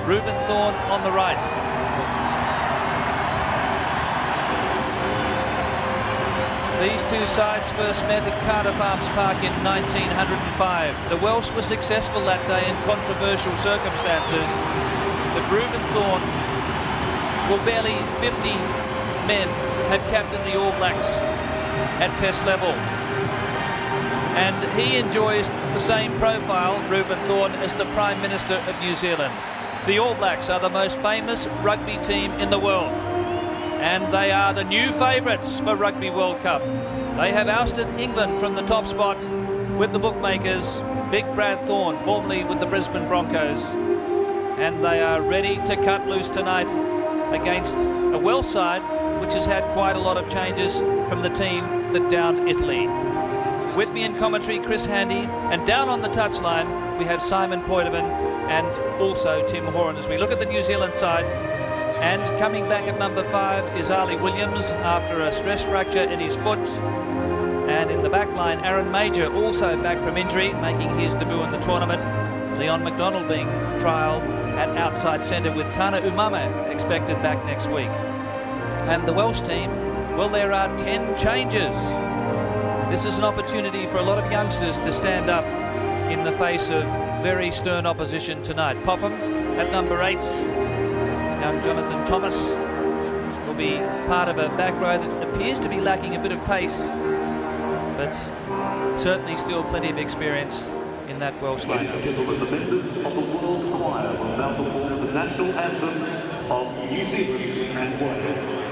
Reuben Thorne on the right. These two sides first met at Cardiff Arms Park in 1905. The Welsh were successful that day in controversial circumstances, but Reuben Thorne, well, barely 50 men have captained the All Blacks at Test level. And he enjoys the same profile, Reuben Thorne, as the Prime Minister of New Zealand. The All Blacks are the most famous rugby team in the world, and they are the new favourites for Rugby World Cup. They have ousted England from the top spot with the bookmakers, Big Brad Thorne, formerly with the Brisbane Broncos, and they are ready to cut loose tonight against a Welsh side which has had quite a lot of changes from the team that downed Italy. With me in commentary, Chris Handy, and down on the touchline we have Simon Poitevin and also Tim Horan as we look at the New Zealand side. And coming back at number 5 is Ali Williams after a stress fracture in his foot. And in the back line, Aaron Major, also back from injury, making his debut in the tournament. Leon McDonald being trialled at outside centre, with Tana Umame expected back next week. And the Welsh team, well, there are 10 changes. This is an opportunity for a lot of youngsters to stand up in the face of very stern opposition tonight. Popham at number 8. Young Jonathan Thomas will be part of a back row that appears to be lacking a bit of pace, but certainly still plenty of experience in that Welsh line. Ladies and gentlemen, the members of the World Choir will now perform the national anthems of New Zealand and Wales.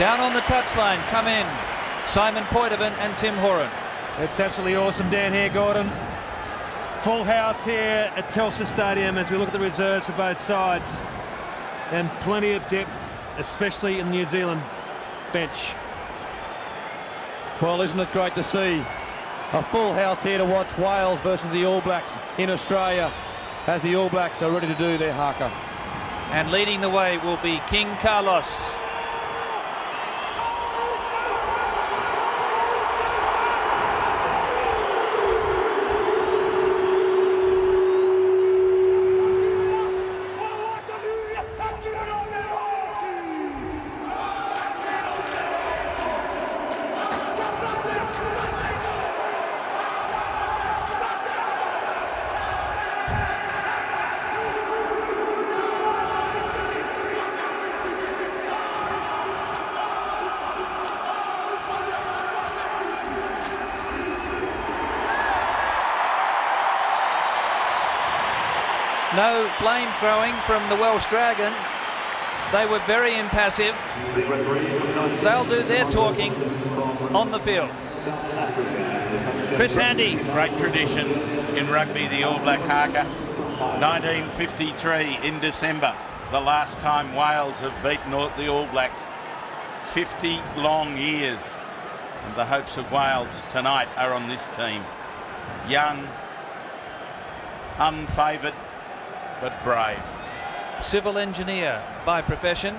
Down on the touchline come in Simon Poitevin and Tim Horan. It's absolutely awesome down here, Gordon. Full house here at Telstra Stadium as we look at the reserves for both sides. And plenty of depth, especially in the New Zealand bench. Well, isn't it great to see a full house here to watch Wales versus the All Blacks in Australia as the All Blacks are ready to do their haka. And leading the way will be King Carlos. No flame throwing from the Welsh Dragon. They were very impassive. They'll do their talking on the field. Chris Handy. Great tradition in rugby, the All Black haka. 1953 in December, the last time Wales have beaten the All Blacks. 50 long years. And the hopes of Wales tonight are on this team. Young, unfavoured, but brave. Civil engineer by profession.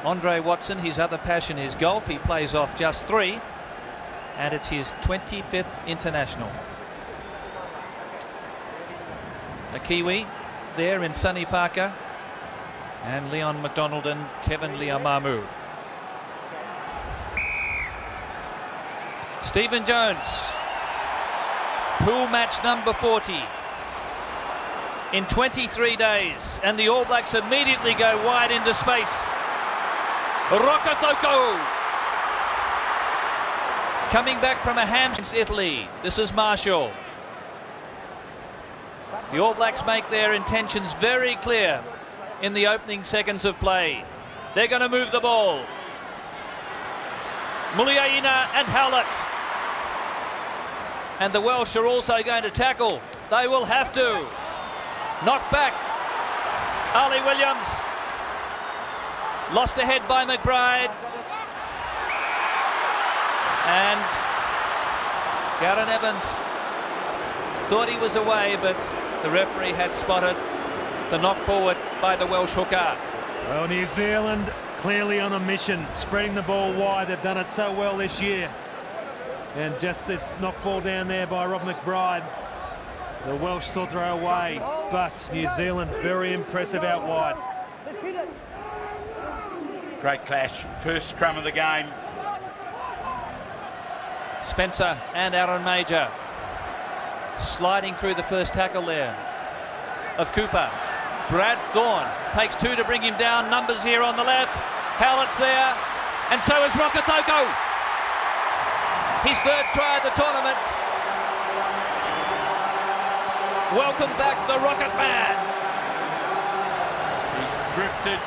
Andre Watson, his other passion is golf. He plays off just 3, and it's his 25th international. A Kiwi there in Sonny Parker, and Leon McDonald and Kevin Liamamu. Stephen Jones, pool match number 40. In 23 days, and the All Blacks immediately go wide into space. Rokotoko coming back from a hamstring, Italy. This is Marshall. The All Blacks make their intentions very clear in the opening seconds of play. They're going to move the ball. Muliaina and Howlett. And the Welsh are also going to tackle. They will have to. Knocked back. Ali Williams. Lost ahead by McBride. And Garen Evans thought he was away, but the referee had spotted the knock forward by the Welsh hooker. Well, New Zealand clearly on a mission, spreading the ball wide. They've done it so well this year. And just this knock ball down there by Rob McBride. The Welsh still throw away, but New Zealand very impressive out wide. Great clash. First scrum of the game. Spencer and Aaron Major sliding through the first tackle there of Cooper. Brad Thorne takes 2 to bring him down. Numbers here on the left. Howlett's there, and so is Rokotoko. His 3rd try of the tournament. Welcome back, the Rocket Man. He's drifted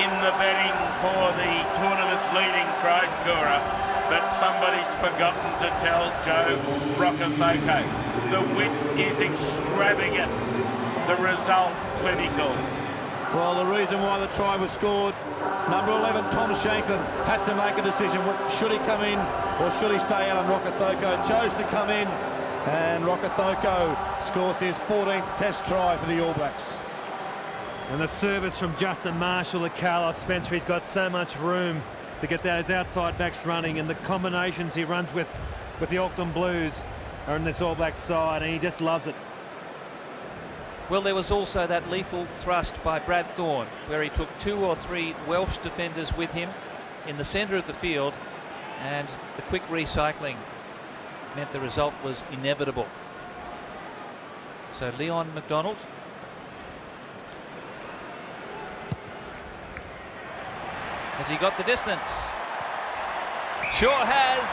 in the betting for the tournament's leading try scorer, but somebody's forgotten to tell Joe Rokotoko. The width is extravagant, the result clinical. Well, the reason why the try was scored, number 11, Tom Shanklin, had to make a decision. Should he come in or should he stay out on Rokotoko? Chose to come in, and Rokotoko scores his 14th test try for the All Blacks. And the service from Justin Marshall to Carlos Spencer. He's got so much room to get those outside backs running, and the combinations he runs with the Auckland Blues are in this All Black side, and he just loves it. Well, there was also that lethal thrust by Brad Thorne, where he took 2 or 3 Welsh defenders with him in the centre of the field, and the quick recycling meant the result was inevitable. So Leon McDonald. Has he got the distance? Sure has.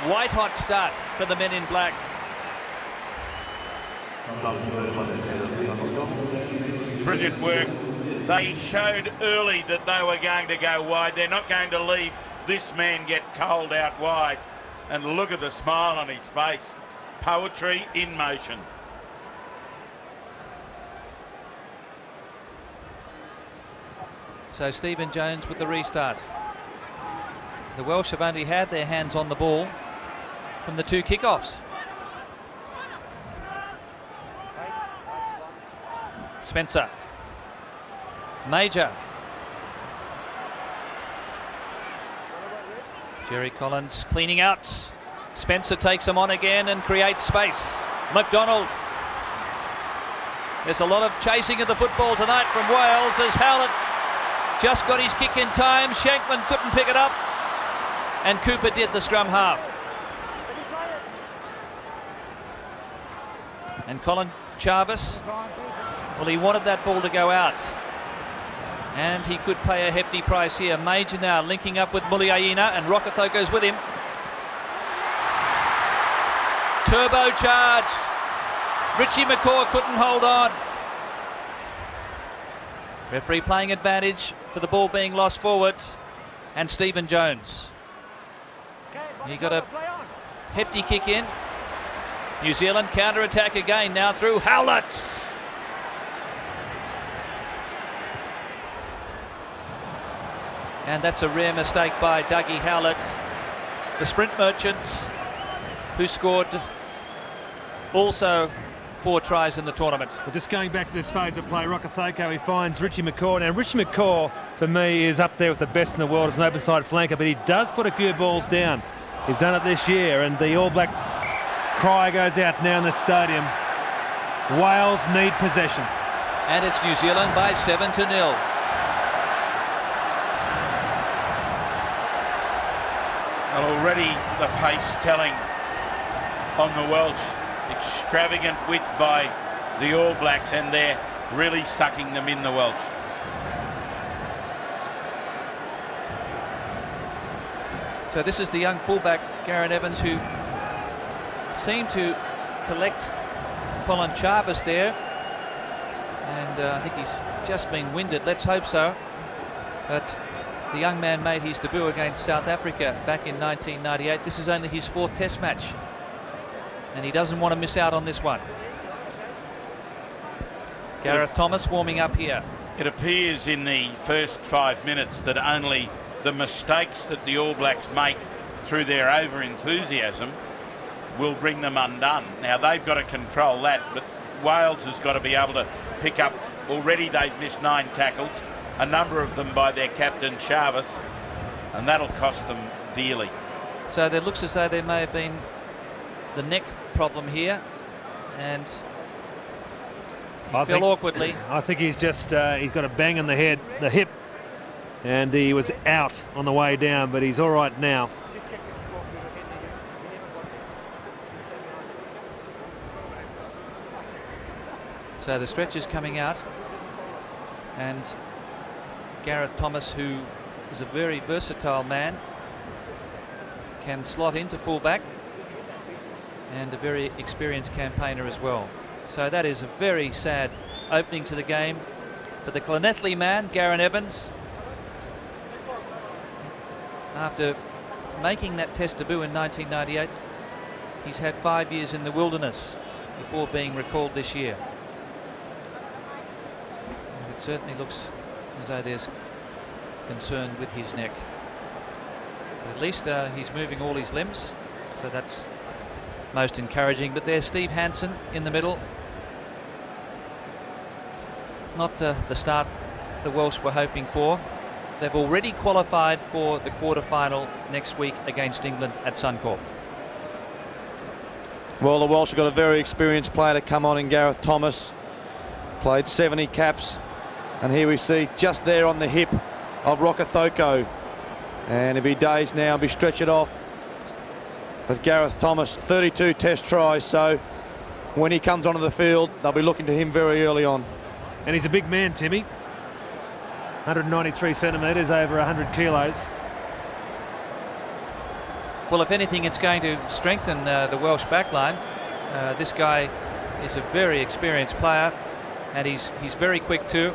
White hot start for the men in black. Brilliant work They showed early that they were going to go wide. They're not going to leave this man get cold out wide. And look at the smile on his face. Poetry in motion. So Stephen Jones with the restart. The Welsh have only had their hands on the ball from the 2 kickoffs. Spencer. Major. Jerry Collins cleaning out. Spencer takes him on again and creates space. McDonald. There's a lot of chasing of the football tonight from Wales as Howlett just got his kick in time. Shankman couldn't pick it up. And Cooper did the scrum half. And Colin Jarvis, well, he wanted that ball to go out. And he could pay a hefty price here. Major now linking up with Muliaina, and Rokothoko's with him. Turbocharged. Richie McCaw couldn't hold on. Referee playing advantage for the ball being lost forward. And Stephen Jones. He got a hefty kick in. New Zealand counter-attack again, now through Howlett. And that's a rare mistake by Dougie Howlett, the sprint merchant, who scored also 4 tries in the tournament. Well, just going back to this phase of play, Rokotoko, he finds Richie McCaw. Now, Richie McCaw, for me, is up there with the best in the world as an open side flanker, but he does put a few balls down. He's done it this year, and the All Black cry goes out now in the stadium. Wales need possession. And it's New Zealand by 7-0. Well, already the pace telling on the Welsh. Extravagant width by the All Blacks, and they're really sucking them in, the Welsh. So this is the young fullback, Gareth Evans, who seemed to collect Colin Jarvis there. And I think he's just been winded. Let's hope so. But the young man made his debut against South Africa back in 1998. This is only his 4th Test match. And he doesn't want to miss out on this one. Gareth Thomas warming up here. It appears in the first 5 minutes that only the mistakes that the All Blacks make through their over-enthusiasm will bring them undone. Now, they've got to control that, but Wales has got to be able to pick up. Already they've missed 9 tackles, a number of them by their captain, Jarvis, and that'll cost them dearly. So there looks as though there may have been the neck problem here, and he fell awkwardly. I think he's just he's got a bang in the head, the hip, and he was out on the way down, but he's all right now. So the stretcher's coming out, and Gareth Thomas, who is a very versatile man, can slot into fullback, and a very experienced campaigner as well. So that is a very sad opening to the game for the Llanelli man, Gareth Evans. After making that Test debut in 1998, he's had 5 years in the wilderness before being recalled this year. And it certainly looks as though there's concern with his neck. But at least he's moving all his limbs, so that's most encouraging. But there's Steve Hansen in the middle. Not the start the Welsh were hoping for. They've already qualified for the quarter-final next week against England at Suncorp. Well, the Welsh have got a very experienced player to come on in Gareth Thomas. Played 70 caps, and here we see just there on the hip of Rokotoko, and he'll be dazed now and be stretched off. But Gareth Thomas, 32 Test tries, so when he comes onto the field, they'll be looking to him very early on. And he's a big man, Timmy. 193 centimetres, over 100 kilos. Well, if anything, it's going to strengthen the Welsh backline. This guy is a very experienced player, and he's very quick too.